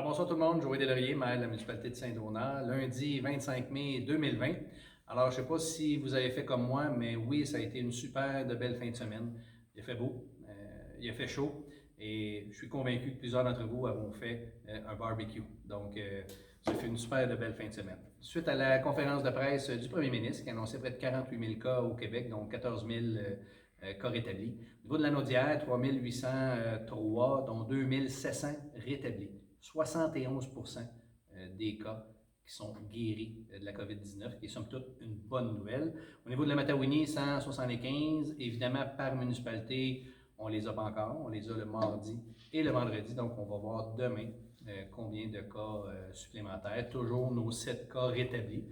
Alors bonsoir tout le monde, Joël Delaurier, maire de la municipalité de Saint-Donat, lundi 25 mai 2020. Alors je ne sais pas si vous avez fait comme moi, mais oui, ça a été une super de belle fin de semaine. Il a fait beau, il a fait chaud et je suis convaincu que plusieurs d'entre vous avons fait un barbecue. Donc ça fait une super de belle fin de semaine. Suite à la conférence de presse du premier ministre qui annonçait près de 48 000 cas au Québec, donc 14 000 cas rétablis. Au niveau de la Naudière, 3 803, dont 2 700 rétablis. 71% des cas qui sont guéris de la COVID-19, qui est somme toute une bonne nouvelle. Au niveau de la Matawini, 175, évidemment par municipalité, on ne les a pas encore, on les a le mardi et le vendredi, donc on va voir demain combien de cas supplémentaires. Toujours nos 7 cas rétablis,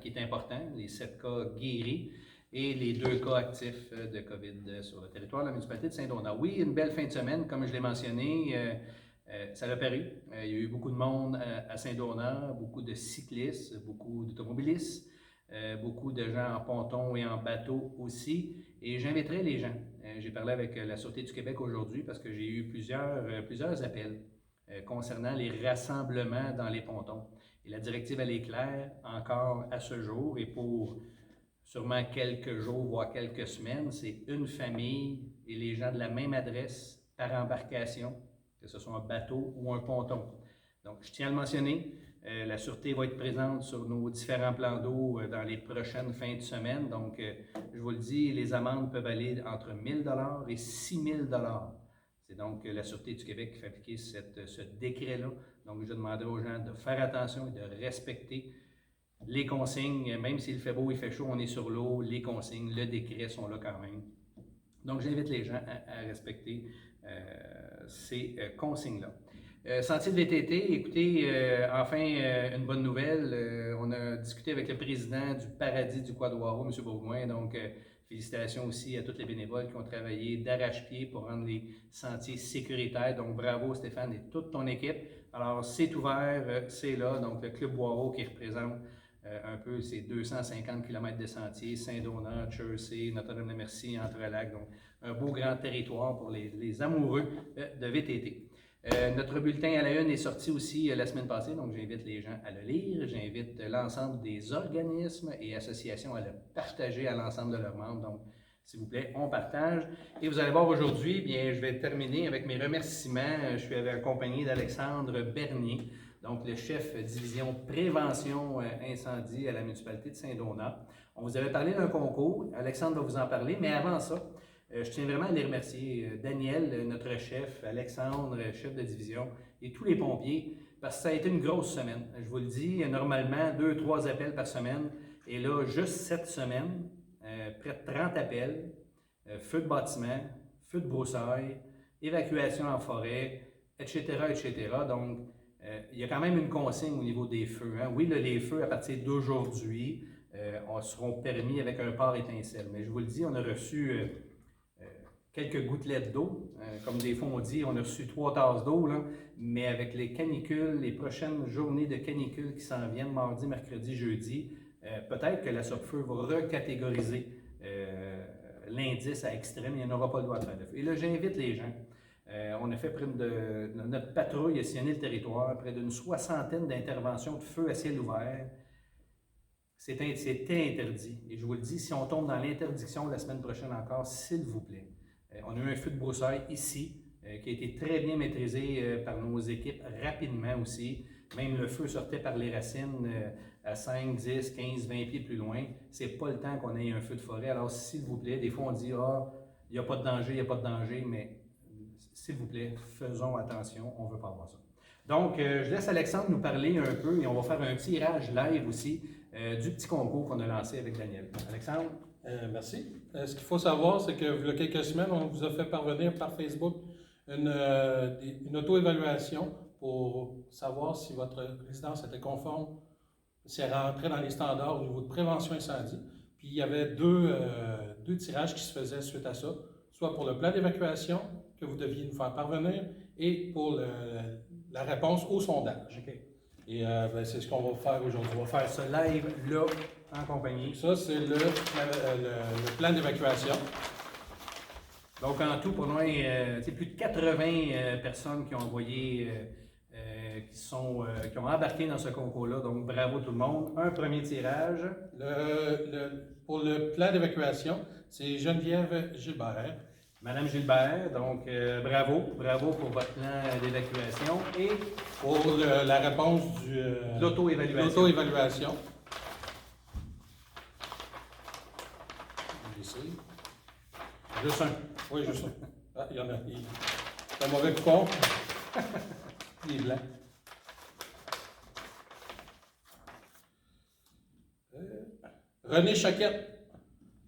qui est important, les 7 cas guéris et les 2 cas actifs de COVID sur le territoire de la municipalité de Saint-Donat. Oui, une belle fin de semaine, comme je l'ai mentionné. Ça l'a paru. Il y a eu beaucoup de monde à Saint-Donat, beaucoup de cyclistes, beaucoup d'automobilistes, beaucoup de gens en ponton et en bateau aussi. Et j'inviterai les gens. J'ai parlé avec la Sûreté du Québec aujourd'hui parce que j'ai eu plusieurs appels concernant les rassemblements dans les pontons. Et la directive, elle est claire encore à ce jour et pour sûrement quelques jours, voire quelques semaines, c'est une famille et les gens de la même adresse par embarcation, que ce soit un bateau ou un ponton. Donc, je tiens à le mentionner, la Sûreté va être présente sur nos différents plans d'eau dans les prochaines fins de semaine. Donc, je vous le dis, les amendes peuvent aller entre 1 000 $ et 6 000 $. C'est donc la Sûreté du Québec qui fait appliquer ce décret-là. Donc, je demanderai aux gens de faire attention et de respecter les consignes. Même s'il fait beau, il fait chaud, on est sur l'eau, les consignes, le décret sont là quand même. Donc, j'invite les gens à respecter ces consignes-là. Sentier de VTT, écoutez, enfin, une bonne nouvelle. On a discuté avec le président du Paradis du Quadoaro, M. Bourgoin. Donc, félicitations aussi à tous les bénévoles qui ont travaillé d'arrache-pied pour rendre les sentiers sécuritaires. Donc, bravo Stéphane et toute ton équipe. Alors, c'est ouvert, c'est là. Donc, le Club Boireau qui représente un peu ces 250 km de sentiers, Saint-Donat, Chersey, Notre-Dame-de-Merci, Entrelacs. Donc, un beau grand territoire pour les amoureux de VTT. Notre bulletin à la une est sorti aussi la semaine passée, donc j'invite les gens à le lire. J'invite l'ensemble des organismes et associations à le partager à l'ensemble de leurs membres. Donc, s'il vous plaît, on partage. Et vous allez voir aujourd'hui, bien, je vais terminer avec mes remerciements. Je suis accompagné d'Alexandre Bernier, donc le chef division prévention incendie à la municipalité de Saint-Donat. On vous avait parlé d'un concours, Alexandre va vous en parler, mais avant ça, je tiens vraiment à les remercier, Daniel, notre chef, Alexandre, chef de division, et tous les pompiers, parce que ça a été une grosse semaine. Je vous le dis, normalement, 2-3 appels par semaine, et là, juste cette semaine, près de 30 appels, feu de bâtiment, feu de broussailles, évacuation en forêt, etc., etc. Donc, il y a quand même une consigne au niveau des feux. Oui, là, les feux, à partir d'aujourd'hui, seront permis avec un pare étincelle. Mais je vous le dis, on a reçu quelques gouttelettes d'eau. Comme des fois on dit, on a reçu 3 tasses d'eau, mais avec les canicules, les prochaines journées de canicules qui s'en viennent, mardi, mercredi, jeudi, peut-être que la SOPFEU va recatégoriser l'indice à extrême, il n'y en aura pas le droit de faire de feu. Et là, j'invite les gens. On a fait près de notre patrouille a sillonné le territoire, près d'une 60aine d'interventions de feu à ciel ouvert. C'était interdit. Et je vous le dis, si on tombe dans l'interdiction la semaine prochaine encore, s'il vous plaît. On a eu un feu de broussailles ici, qui a été très bien maîtrisé par nos équipes rapidement aussi. Même le feu sortait par les racines à 5, 10, 15, 20 pieds plus loin. C'est pas le temps qu'on ait un feu de forêt. Alors, s'il vous plaît, des fois on dit, il n'y a pas de danger, il n'y a pas de danger, mais s'il vous plaît, faisons attention, on ne veut pas avoir ça. Donc, je laisse Alexandre nous parler un peu et on va faire un tirage live aussi du petit concours qu'on a lancé avec Daniel. Alexandre? Merci. Ce qu'il faut savoir, c'est que il y a quelques semaines, on vous a fait parvenir par Facebook une auto-évaluation pour savoir si votre résidence était conforme, si elle rentrait dans les standards au niveau de prévention incendie. Puis il y avait deux tirages qui se faisaient suite à ça, soit pour le plan d'évacuation que vous deviez nous faire parvenir et pour la réponse au sondage. Okay. Et c'est ce qu'on va faire aujourd'hui. On va faire ça live, là, en compagnie. Ça, c'est le plan d'évacuation. Donc, en tout, pour nous, c'est plus de 80 personnes qui ont envoyé, qui ont embarqué dans ce concours-là. Donc, bravo tout le monde. Un premier tirage. Pour le plan d'évacuation, c'est Geneviève Gilbert. Madame Gilbert, donc bravo pour votre plan d'évacuation. Et pour la réponse de l'auto-évaluation. Juste un. Oui, juste un. Ah, il y en a. C'est un mauvais coupon. Il est blanc. René Choquette.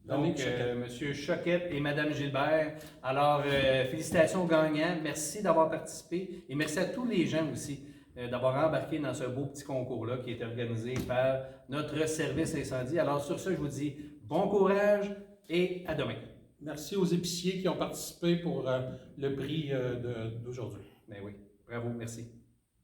Donc, M. Choquette et Mme Gilbert. Alors, félicitations aux gagnants. Merci d'avoir participé et merci à tous les gens aussi d'avoir embarqué dans ce beau petit concours-là qui est organisé par notre service incendie. Alors, sur ce, je vous dis bon courage et à demain. Merci aux épiciers qui ont participé pour le prix d'aujourd'hui. Ben oui, bravo, merci.